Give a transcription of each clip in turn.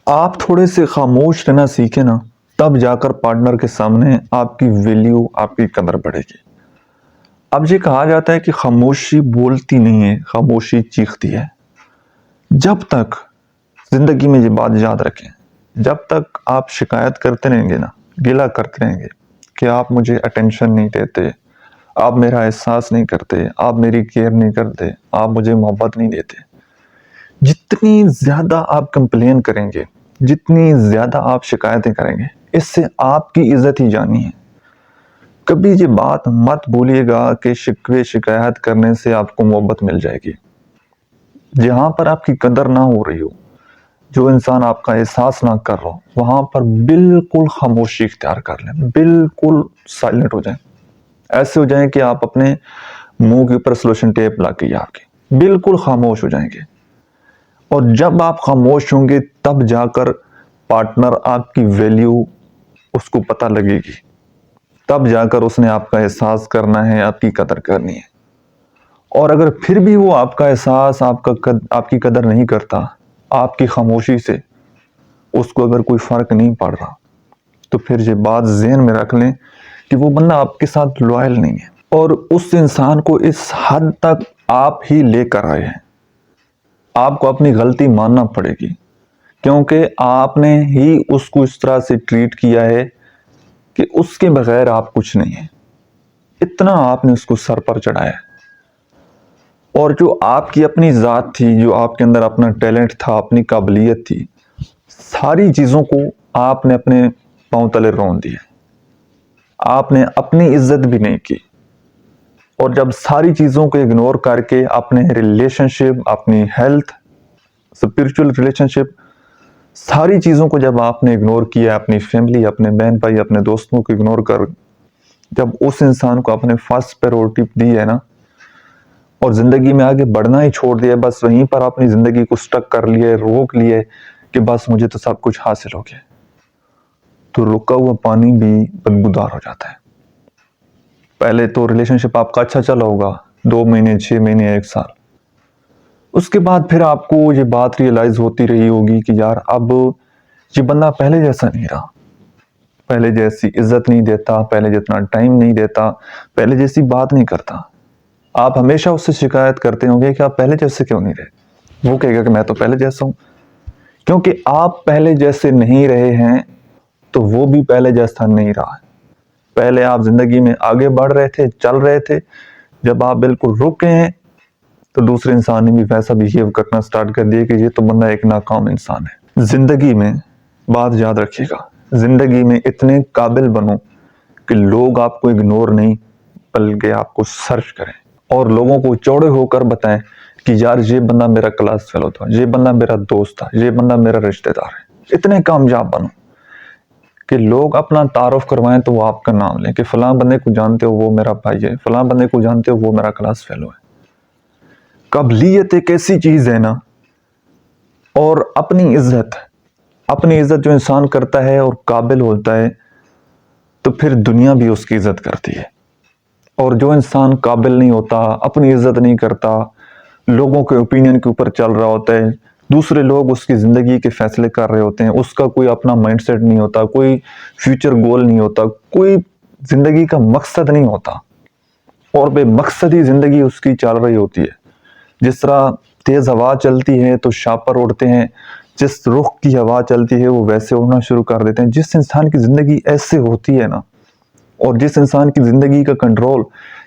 آپ تھوڑے سے خاموش رہنا سیکھیں نا، تب جا کر پارٹنر کے سامنے آپ کی ویلیو، آپ کی قدر بڑھے گی۔ اب یہ کہا جاتا ہے کہ خاموشی بولتی نہیں ہے، خاموشی چیختی ہے۔ جب تک زندگی میں یہ بات یاد رکھیں، جب تک آپ شکایت کرتے رہیں گے نا، گلہ کرتے رہیں گے کہ آپ مجھے اٹینشن نہیں دیتے، آپ میرا احساس نہیں کرتے، آپ میری کیئر نہیں کرتے، آپ مجھے محبت نہیں دیتے، جتنی زیادہ آپ کمپلین کریں گے، جتنی زیادہ آپ شکایتیں کریں گے، اس سے آپ کی عزت ہی جانی ہے۔ کبھی یہ بات مت بولیے گا کہ شکوے شکایت کرنے سے آپ کو محبت مل جائے گی۔ جہاں پر آپ کی قدر نہ ہو رہی ہو، جو انسان آپ کا احساس نہ کر رہا ہو، وہاں پر بالکل خاموشی اختیار کر لیں، بالکل سائلنٹ ہو جائیں۔ ایسے ہو جائیں کہ آپ اپنے منہ کے اوپر سلوشن ٹیپ لگ گئی آپ کی، بالکل خاموش ہو جائیں گے۔ اور جب آپ خاموش ہوں گے تب جا کر پارٹنر آپ کی ویلیو اس کو پتہ لگے گی، تب جا کر اس نے آپ کا احساس کرنا ہے، آپ کی قدر کرنی ہے۔ اور اگر پھر بھی وہ آپ کا احساس، آپ کی قدر نہیں کرتا، آپ کی خاموشی سے اس کو اگر کوئی فرق نہیں پڑ رہا، تو پھر یہ بات ذہن میں رکھ لیں کہ وہ بندہ آپ کے ساتھ لوائل نہیں ہے، اور اس انسان کو اس حد تک آپ ہی لے کر آئے ہیں۔ آپ کو اپنی غلطی ماننا پڑے گی، کیونکہ آپ نے ہی اس کو اس طرح سے ٹریٹ کیا ہے کہ اس کے بغیر آپ کچھ نہیں ہیں۔ اتنا آپ نے اس کو سر پر چڑھایا ہے۔ اور جو آپ کی اپنی ذات تھی، جو آپ کے اندر اپنا ٹیلنٹ تھا، اپنی قابلیت تھی، ساری چیزوں کو آپ نے اپنے پاؤں تلے رون دیا۔ آپ نے اپنی عزت بھی نہیں کی، اور جب ساری چیزوں کو اگنور کر کے اپنے ریلیشن شپ، اپنی ہیلتھ، اسپرچول ریلیشن شپ، ساری چیزوں کو جب آپ نے اگنور کیا، اپنی فیملی، اپنے بہن بھائی، اپنے دوستوں کو اگنور کر جب اس انسان کو اپنے فرسٹ پریورٹی دی ہے نا، اور زندگی میں آگے بڑھنا ہی چھوڑ دیا، بس وہیں پر اپنی زندگی کو سٹک کر لیے، روک لیے کہ بس مجھے تو سب کچھ حاصل ہو گیا، تو رکا ہوا پانی بھی بدبودار ہو جاتا ہے۔ پہلے تو ریلیشن شپ آپ کا اچھا چلا ہوگا، 2 مہینے، 6 مہینے، 1 سال، اس کے بعد پھر آپ کو یہ بات ریئلائز ہوتی رہی ہوگی کہ یار اب یہ بندہ پہلے جیسا نہیں رہا، پہلے جیسی عزت نہیں دیتا، پہلے جتنا ٹائم نہیں دیتا، پہلے جیسی بات نہیں کرتا۔ آپ ہمیشہ اس سے شکایت کرتے ہوں گے کہ آپ پہلے جیسے کیوں نہیں رہے۔ وہ کہے گا کہ میں تو پہلے جیسا ہوں، کیونکہ آپ پہلے جیسے نہیں رہے ہیں تو وہ بھی پہلے جیسا نہیں رہا ہے۔ پہلے آپ زندگی میں آگے بڑھ رہے تھے، چل رہے تھے، جب آپ بالکل رک گئے ہیں تو دوسرے انسان نے بھی ویسا بیہیو کرنا سٹارٹ کر دیا کہ یہ تو بندہ ایک ناکام انسان ہے۔ زندگی میں بات یاد رکھیے گا، زندگی میں اتنے قابل بنو کہ لوگ آپ کو اگنور نہیں بلکہ آپ کو سرچ کریں، اور لوگوں کو چوڑے ہو کر بتائیں کہ یار یہ بندہ میرا کلاس فیلو تھا، یہ بندہ میرا دوست تھا، یہ بندہ میرا رشتہ دار ہے۔ اتنے کامیاب بنو کہ لوگ اپنا تعارف کروائیں تو وہ آپ کا نام لیں کہ فلاں بندے کو جانتے ہو، وہ میرا بھائی ہے، فلاں بندے کو جانتے ہو، وہ میرا کلاس فیلو ہے۔ قابلیت ایک ایسی چیز ہے نا، اور اپنی عزت جو انسان کرتا ہے اور قابل ہوتا ہے تو پھر دنیا بھی اس کی عزت کرتی ہے۔ اور جو انسان قابل نہیں ہوتا، اپنی عزت نہیں کرتا، لوگوں کے اوپینین کے اوپر چل رہا ہوتا ہے، دوسرے لوگ اس کی زندگی کے فیصلے کر رہے ہوتے ہیں، اس کا کوئی اپنا مائنڈ سیٹ نہیں ہوتا، کوئی فیوچر گول نہیں ہوتا، کوئی زندگی کا مقصد نہیں ہوتا، اور بے مقصدی زندگی اس کی چل رہی ہوتی ہے۔ جس طرح تیز ہوا چلتی ہے تو شاپر اڑتے ہیں، جس رخ کی ہوا چلتی ہے وہ ویسے اڑنا شروع کر دیتے ہیں۔ جس انسان کی زندگی ایسے ہوتی ہے نا، اور جس انسان کی زندگی کا کنٹرول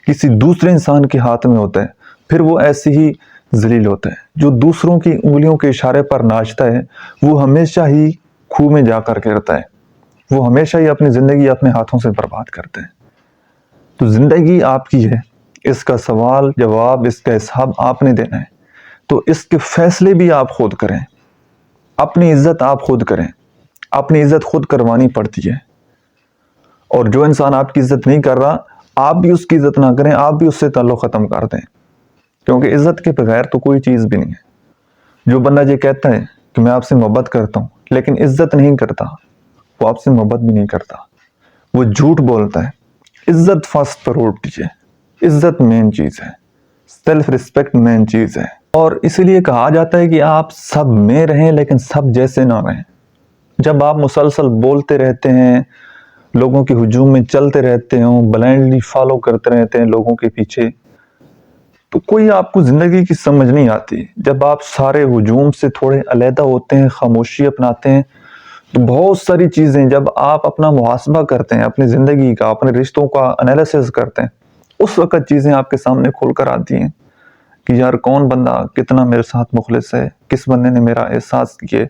کسی دوسرے انسان کے ہاتھ میں ہوتا ہے، پھر وہ ایسے ہی ذلیل ہوتا ہے۔ جو دوسروں کی انگلیوں کے اشارے پر ناچتا ہے وہ ہمیشہ ہی خو میں جا کر گرتا ہے، وہ ہمیشہ ہی اپنی زندگی اپنے ہاتھوں سے برباد کرتے ہیں۔ تو زندگی آپ کی ہے، اس کا سوال جواب، اس کا حساب آپ نے دینا ہے، تو اس کے فیصلے بھی آپ خود کریں، اپنی عزت آپ خود کریں، اپنی عزت خود کروانی پڑتی ہے۔ اور جو انسان آپ کی عزت نہیں کر رہا، آپ بھی اس کی عزت نہ کریں، آپ بھی اس سے تعلق ختم کر دیں، کیونکہ عزت کے بغیر تو کوئی چیز بھی نہیں ہے۔ جو بندہ یہ کہتا ہے کہ میں آپ سے محبت کرتا ہوں لیکن عزت نہیں کرتا، وہ آپ سے محبت بھی نہیں کرتا، وہ جھوٹ بولتا ہے۔ عزت فرسٹ پریورٹی ہے، عزت مین چیز ہے، سیلف ریسپیکٹ مین چیز ہے۔ اور اسی لیے کہا جاتا ہے کہ آپ سب میں رہیں لیکن سب جیسے نہ رہیں۔ جب آپ مسلسل بولتے رہتے ہیں، لوگوں کے ہجوم میں چلتے رہتے ہوں، بلائنڈلی فالو کرتے رہتے ہیں لوگوں کے پیچھے، تو کوئی آپ کو زندگی کی سمجھ نہیں آتی۔ جب آپ سارے ہجوم سے تھوڑے علیحدہ ہوتے ہیں، خاموشی اپناتے ہیں، تو بہت ساری چیزیں جب آپ اپنا محاسبہ کرتے ہیں، اپنی زندگی کا، اپنے رشتوں کا انالیسس کرتے ہیں، اس وقت چیزیں آپ کے سامنے کھول کر آتی ہیں کہ یار کون بندہ کتنا میرے ساتھ مخلص ہے، کس بندے نے میرا احساس کیے،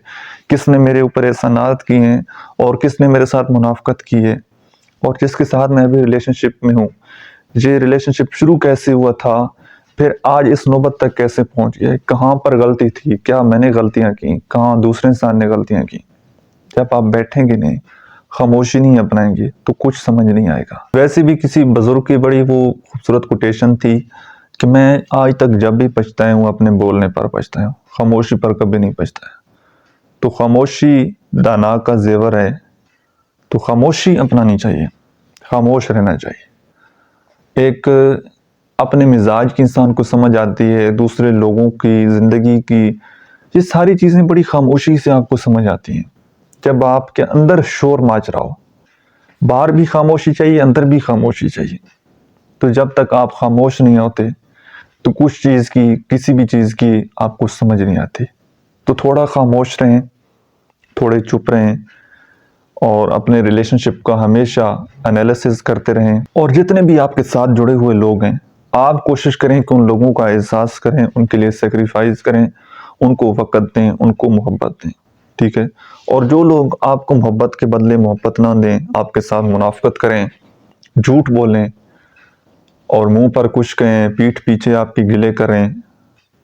کس نے میرے اوپر احسانات کیے ہیں، اور کس نے میرے ساتھ منافقت کی ہے، اور جس کے ساتھ میں ابھی ریلیشن شپ میں ہوں، یہ ریلیشن شپ شروع کیسے ہوا تھا، پھر آج اس نوبت تک کیسے پہنچ گیا، کہاں پر غلطی تھی، کیا میں نے غلطیاں کی، کہاں دوسرے انسان نے غلطیاں کی۔ جب آپ بیٹھیں گے نہیں، خاموشی نہیں اپنائیں گے تو کچھ سمجھ نہیں آئے گا۔ ویسے بھی کسی بزرگ کی بڑی وہ خوبصورت کوٹیشن تھی کہ میں آج تک جب بھی پچھتایا ہوں اپنے بولنے پر پچھتایا ہوں، خاموشی پر کبھی نہیں پچھتایا۔ تو خاموشی دانا کا زیور ہے، تو خاموشی اپنانی چاہیے، خاموش رہنا چاہیے۔ ایک اپنے مزاج کی انسان کو سمجھ آتی ہے، دوسرے لوگوں کی زندگی کی یہ ساری چیزیں بڑی خاموشی سے آپ کو سمجھ آتی ہیں۔ جب آپ کے اندر شور ماچ رہا ہو، باہر بھی خاموشی چاہیے، اندر بھی خاموشی چاہیے، تو جب تک آپ خاموش نہیں ہوتے تو کچھ چیز کی، کسی بھی چیز کی آپ کو سمجھ نہیں آتی۔ تو تھوڑا خاموش رہیں، تھوڑے چپ رہیں، اور اپنے ریلیشن شپ کا ہمیشہ انالیسس کرتے رہیں، اور جتنے بھی آپ کے ساتھ جڑے ہوئے لوگ ہیں آپ کوشش کریں کہ ان لوگوں کا احساس کریں، ان کے لیے سیکریفائز کریں، ان کو وقت دیں، ان کو محبت دیں، ٹھیک ہے۔ اور جو لوگ آپ کو محبت کے بدلے محبت نہ دیں، آپ کے ساتھ منافقت کریں، جھوٹ بولیں، اور منہ پر کچھ کہیں، پیٹھ پیچھے آپ کی گلے کریں،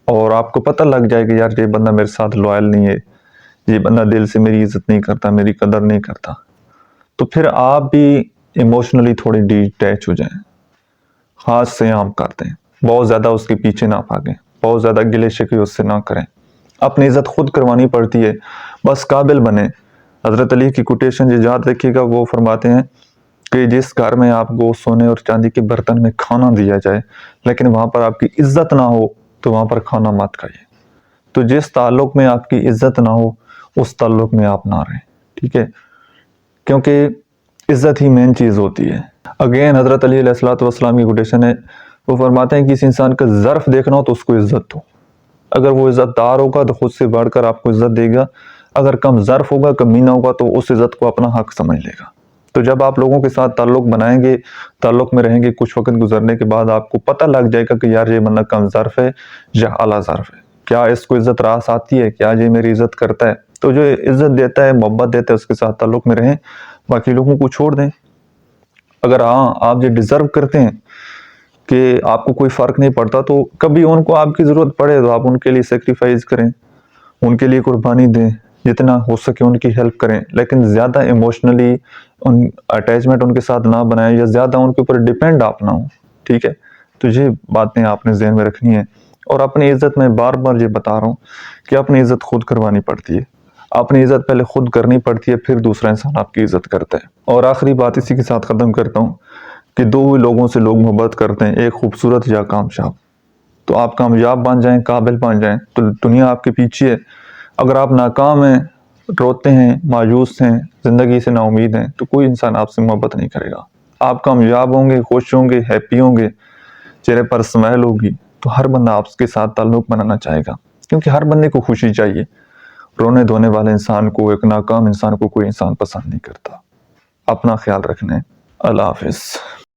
اور آپ کو پتہ لگ جائے کہ یار یہ بندہ میرے ساتھ لوائل نہیں ہے، یہ بندہ دل سے میری عزت نہیں کرتا، میری قدر نہیں کرتا، تو پھر آپ بھی ایموشنلی تھوڑی ڈی اٹیچ ہو جائیں، ہاتھ سے عام کر دیں، بہت زیادہ اس کے پیچھے نہ بھاگیں، بہت زیادہ گلے شکوے اس سے نہ کریں۔ اپنی عزت خود کروانی پڑتی ہے، بس قابل بنیں۔ حضرت علی کی کوٹیشن جو یاد رکھیے گا، وہ فرماتے ہیں کہ جس گھر میں آپ کو سونے اور چاندی کے برتن میں کھانا دیا جائے لیکن وہاں پر آپ کی عزت نہ ہو تو وہاں پر کھانا مت کھائیے۔ تو جس تعلق میں آپ کی عزت نہ ہو اس تعلق میں آپ نہ رہیں، ٹھیک ہے، کیونکہ عزت ہی مین چیز ہوتی ہے۔ اگین حضرت علی علیہ السلام کی کوٹیشن ہے، وہ فرماتے ہیں کہ کسی انسان کا ظرف دیکھنا ہو تو اس کو عزت دو، اگر وہ عزت دار ہوگا تو خود سے بڑھ کر آپ کو عزت دے گا، اگر کم ظرف ہوگا، کمینہ ہوگا، تو اس عزت کو اپنا حق سمجھ لے گا۔ تو جب آپ لوگوں کے ساتھ تعلق بنائیں گے، تعلق میں رہیں گے، کچھ وقت گزرنے کے بعد آپ کو پتہ لگ جائے گا کہ یار یہ بندہ کم ظرف ہے یا اعلیٰ ظرف ہے، کیا اس کو عزت راس آتی ہے، کیا یہ میری عزت کرتا ہے۔ تو جو عزت دیتا ہے، محبت دیتا ہے، اس کے ساتھ تعلق میں رہیں، باقی لوگوں کو چھوڑ دیں۔ اگر ہاں آپ یہ ڈیزرو کرتے ہیں کہ آپ کو کوئی فرق نہیں پڑتا، تو کبھی ان کو آپ کی ضرورت پڑے تو آپ ان کے لیے سیکریفائز کریں، ان کے لیے قربانی دیں، جتنا ہو سکے ان کی ہیلپ کریں، لیکن زیادہ ایموشنلی اٹیچمنٹ ان کے ساتھ نہ بنائیں، یا زیادہ ان کے اوپر ڈیپینڈ آپ نہ ہوں، ٹھیک ہے۔ تو یہ باتیں آپ نے ذہن میں رکھنی ہے، اور اپنی عزت میں بار بار یہ بتا رہا ہوں کہ اپنی عزت خود کروانی پڑتی ہے، اپنی عزت پہلے خود کرنی پڑتی ہے، پھر دوسرا انسان آپ کی عزت کرتا ہے۔ اور آخری بات اسی کے ساتھ ختم کرتا ہوں کہ دو ہی لوگوں سے لوگ محبت کرتے ہیں، ایک خوبصورت یا کامیاب۔ تو آپ کامیاب بن جائیں، قابل بن جائیں تو دنیا آپ کے پیچھے ہے۔ اگر آپ ناکام ہیں، روتے ہیں، مایوس ہیں، زندگی سے نا امید ہیں، تو کوئی انسان آپ سے محبت نہیں کرے گا۔ آپ کامیاب ہوں گے، خوش ہوں گے، ہیپی ہوں گے، چہرے پر اسمائل ہوگی، تو ہر بندہ آپ کے ساتھ تعلق بنانا چاہے گا، کیونکہ ہر بندے کو خوشی چاہیے۔ رونے دھونے والے انسان کو، ایک ناکام انسان کو کوئی انسان پسند نہیں کرتا۔ اپنا خیال رکھنا ہے۔ اللہ حافظ۔